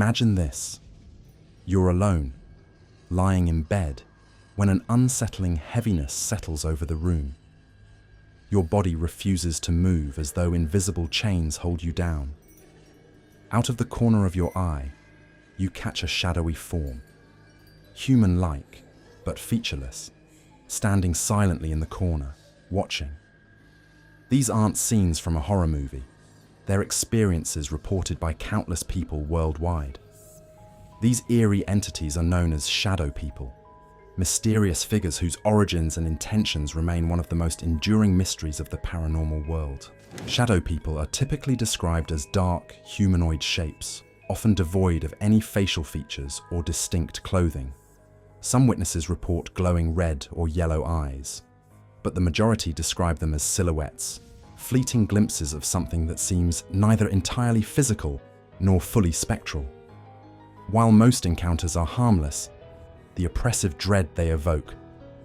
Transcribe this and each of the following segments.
Imagine this. You're alone, lying in bed, when an unsettling heaviness settles over the room. Your body refuses to move as though invisible chains hold you down. Out of the corner of your eye, you catch a shadowy form, human-like, but featureless, standing silently in the corner, watching. These aren't scenes from a horror movie. They're experiences reported by countless people worldwide. These eerie entities are known as shadow people, mysterious figures whose origins and intentions remain one of the most enduring mysteries of the paranormal world. Shadow people are typically described as dark, humanoid shapes, often devoid of any facial features or distinct clothing. Some witnesses report glowing red or yellow eyes, but the majority describe them as silhouettes, fleeting glimpses of something that seems neither entirely physical nor fully spectral. While most encounters are harmless, the oppressive dread they evoke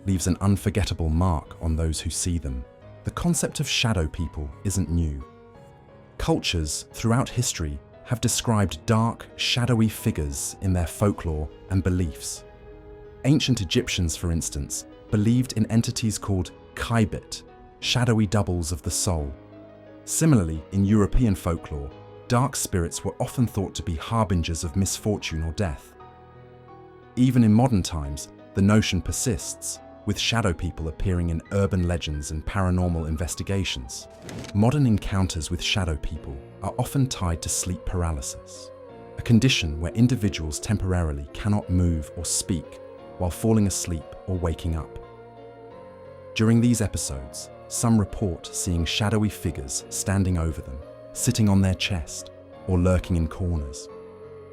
leaves an unforgettable mark on those who see them. The concept of shadow people isn't new. Cultures throughout history have described dark, shadowy figures in their folklore and beliefs. Ancient Egyptians, for instance, believed in entities called kaibit, shadowy doubles of the soul. Similarly, in European folklore, dark spirits were often thought to be harbingers of misfortune or death. Even in modern times, the notion persists, with shadow people appearing in urban legends and paranormal investigations. Modern encounters with shadow people are often tied to sleep paralysis, a condition where individuals temporarily cannot move or speak while falling asleep or waking up. During these episodes, some report seeing shadowy figures standing over them, sitting on their chest, or lurking in corners.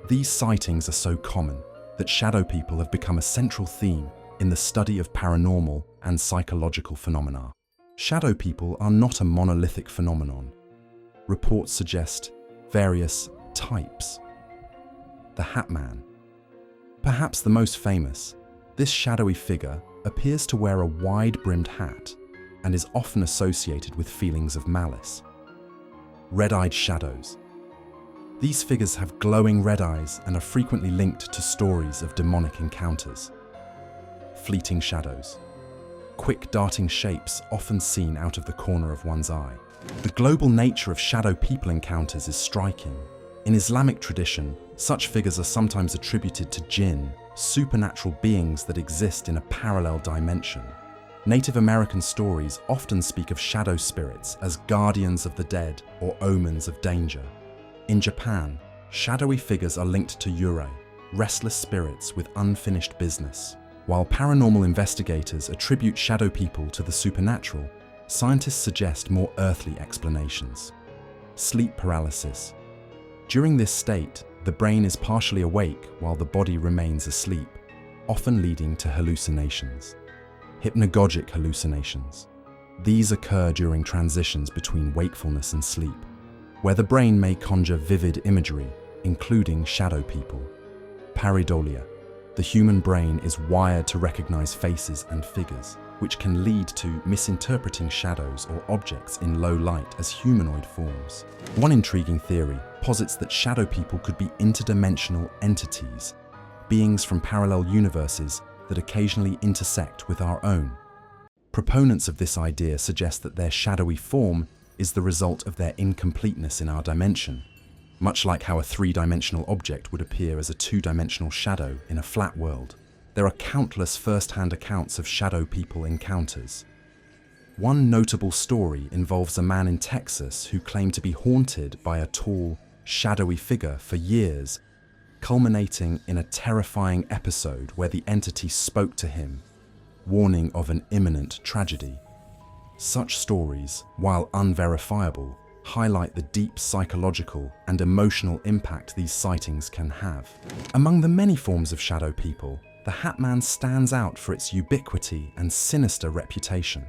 These sightings are so common that shadow people have become a central theme in the study of paranormal and psychological phenomena. Shadow people are not a monolithic phenomenon. Reports suggest various types. The Hat Man. Perhaps the most famous, this shadowy figure appears to wear a wide-brimmed hat and is often associated with feelings of malice. Red-eyed shadows. These figures have glowing red eyes and are frequently linked to stories of demonic encounters. Fleeting shadows. Quick darting shapes often seen out of the corner of one's eye. The global nature of shadow people encounters is striking. In Islamic tradition, such figures are sometimes attributed to jinn, supernatural beings that exist in a parallel dimension. Native American stories often speak of shadow spirits as guardians of the dead or omens of danger. In Japan, shadowy figures are linked to yurei, restless spirits with unfinished business. While paranormal investigators attribute shadow people to the supernatural, scientists suggest more earthly explanations. Sleep paralysis. During this state, the brain is partially awake while the body remains asleep, often leading to hallucinations. Hypnagogic hallucinations. These occur during transitions between wakefulness and sleep, where the brain may conjure vivid imagery, including shadow people. Pareidolia. The human brain is wired to recognize faces and figures, which can lead to misinterpreting shadows or objects in low light as humanoid forms. One intriguing theory posits that shadow people could be interdimensional entities, beings from parallel universes that occasionally intersect with our own. Proponents of this idea suggest that their shadowy form is the result of their incompleteness in our dimension, much like how a three-dimensional object would appear as a two-dimensional shadow in a flat world. There are countless first-hand accounts of shadow people encounters. One notable story involves a man in Texas who claimed to be haunted by a tall, shadowy figure for years, culminating in a terrifying episode where the entity spoke to him, warning of an imminent tragedy. Such stories, while unverifiable, highlight the deep psychological and emotional impact these sightings can have. Among the many forms of shadow people, the Hat Man stands out for its ubiquity and sinister reputation.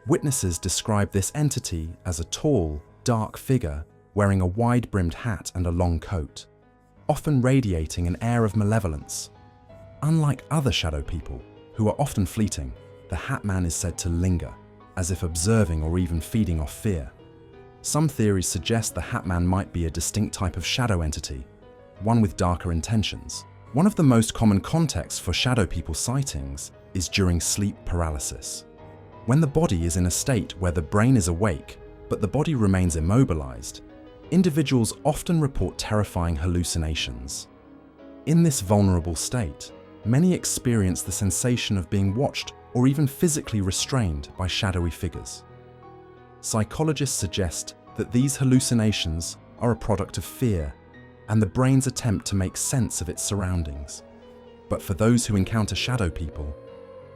Witnesses describe this entity as a tall, dark figure wearing a wide-brimmed hat and a long coat, often radiating an air of malevolence. Unlike other shadow people, who are often fleeting, the Hat Man is said to linger, as if observing or even feeding off fear. Some theories suggest the Hat Man might be a distinct type of shadow entity, one with darker intentions. One of the most common contexts for shadow people sightings is during sleep paralysis. When the body is in a state where the brain is awake, but the body remains immobilized, individuals often report terrifying hallucinations. In this vulnerable state, many experience the sensation of being watched or even physically restrained by shadowy figures. Psychologists suggest that these hallucinations are a product of fear and the brain's attempt to make sense of its surroundings. But for those who encounter shadow people,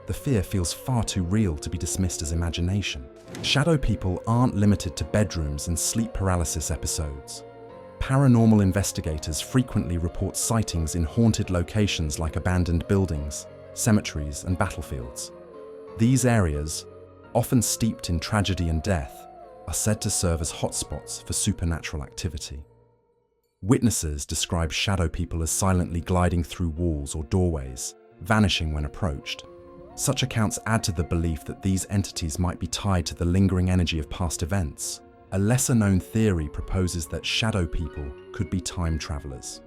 the fear feels far too real to be dismissed as imagination. Shadow people aren't limited to bedrooms and sleep paralysis episodes. Paranormal investigators frequently report sightings in haunted locations like abandoned buildings, cemeteries, and battlefields. These areas, often steeped in tragedy and death, are said to serve as hotspots for supernatural activity. Witnesses describe shadow people as silently gliding through walls or doorways, vanishing when approached. Such accounts add to the belief that these entities might be tied to the lingering energy of past events. A lesser-known theory proposes that shadow people could be time travelers.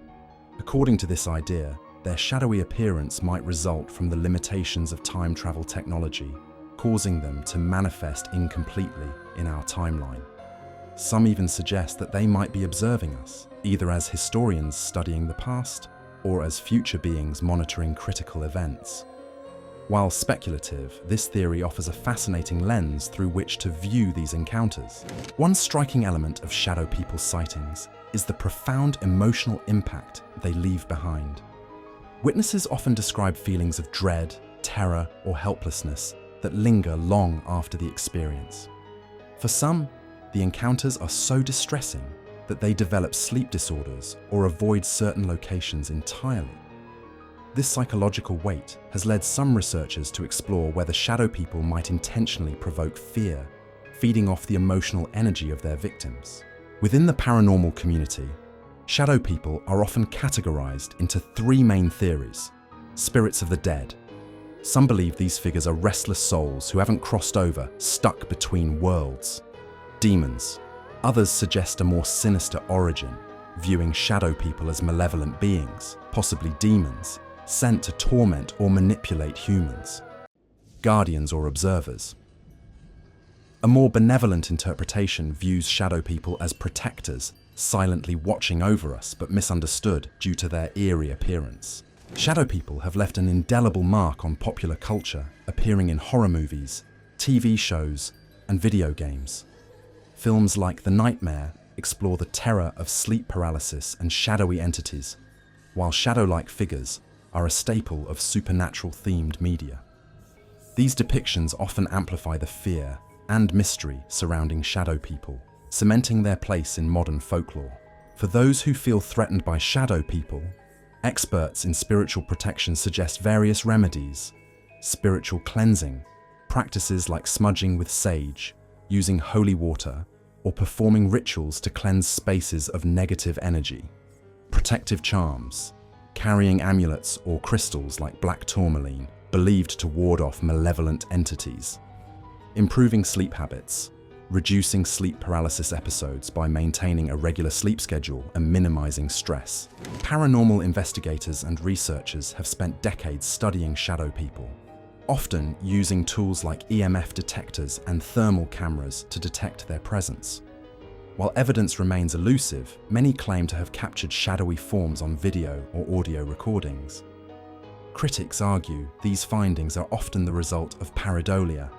According to this idea, their shadowy appearance might result from the limitations of time travel technology, causing them to manifest incompletely in our timeline. Some even suggest that they might be observing us, either as historians studying the past or as future beings monitoring critical events. While speculative, this theory offers a fascinating lens through which to view these encounters. One striking element of shadow people's sightings is the profound emotional impact they leave behind. Witnesses often describe feelings of dread, terror, or helplessness that linger long after the experience. For some, the encounters are so distressing that they develop sleep disorders or avoid certain locations entirely. This psychological weight has led some researchers to explore whether shadow people might intentionally provoke fear, feeding off the emotional energy of their victims. Within the paranormal community, shadow people are often categorized into three main theories: spirits of the dead. Some believe these figures are restless souls who haven't crossed over, stuck between worlds. Demons. Others suggest a more sinister origin, viewing shadow people as malevolent beings, possibly demons, sent to torment or manipulate humans. Guardians or observers. A more benevolent interpretation views shadow people as protectors, silently watching over us but misunderstood due to their eerie appearance. Shadow people have left an indelible mark on popular culture, appearing in horror movies, TV shows, and video games. Films like The Nightmare explore the terror of sleep paralysis and shadowy entities, while shadow-like figures are a staple of supernatural-themed media. These depictions often amplify the fear and mystery surrounding shadow people, cementing their place in modern folklore. For those who feel threatened by shadow people, experts in spiritual protection suggest various remedies: spiritual cleansing, practices like smudging with sage, using holy water, or performing rituals to cleanse spaces of negative energy. Protective charms, carrying amulets or crystals like black tourmaline, believed to ward off malevolent entities. Improving sleep habits, reducing sleep paralysis episodes by maintaining a regular sleep schedule and minimizing stress. Paranormal investigators and researchers have spent decades studying shadow people, often using tools like EMF detectors and thermal cameras to detect their presence. While evidence remains elusive, many claim to have captured shadowy forms on video or audio recordings. Critics argue these findings are often the result of pareidolia,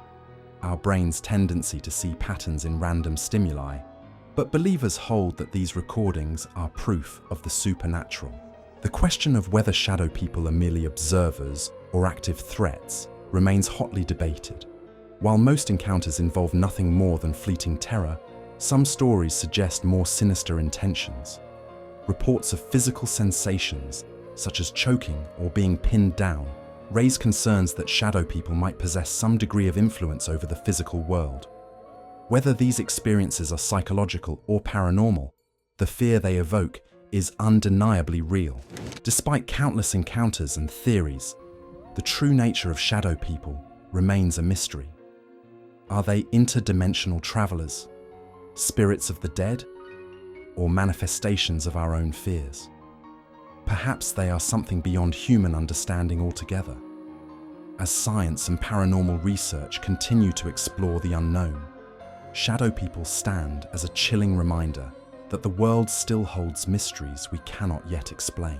our brain's tendency to see patterns in random stimuli, but believers hold that these recordings are proof of the supernatural. The question of whether shadow people are merely observers or active threats remains hotly debated. While most encounters involve nothing more than fleeting terror, some stories suggest more sinister intentions. Reports of physical sensations, such as choking or being pinned down, raise concerns that shadow people might possess some degree of influence over the physical world. Whether these experiences are psychological or paranormal, the fear they evoke is undeniably real. Despite countless encounters and theories, the true nature of shadow people remains a mystery. Are they interdimensional travelers, spirits of the dead, or manifestations of our own fears? Perhaps they are something beyond human understanding altogether. As science and paranormal research continue to explore the unknown, shadow people stand as a chilling reminder that the world still holds mysteries we cannot yet explain.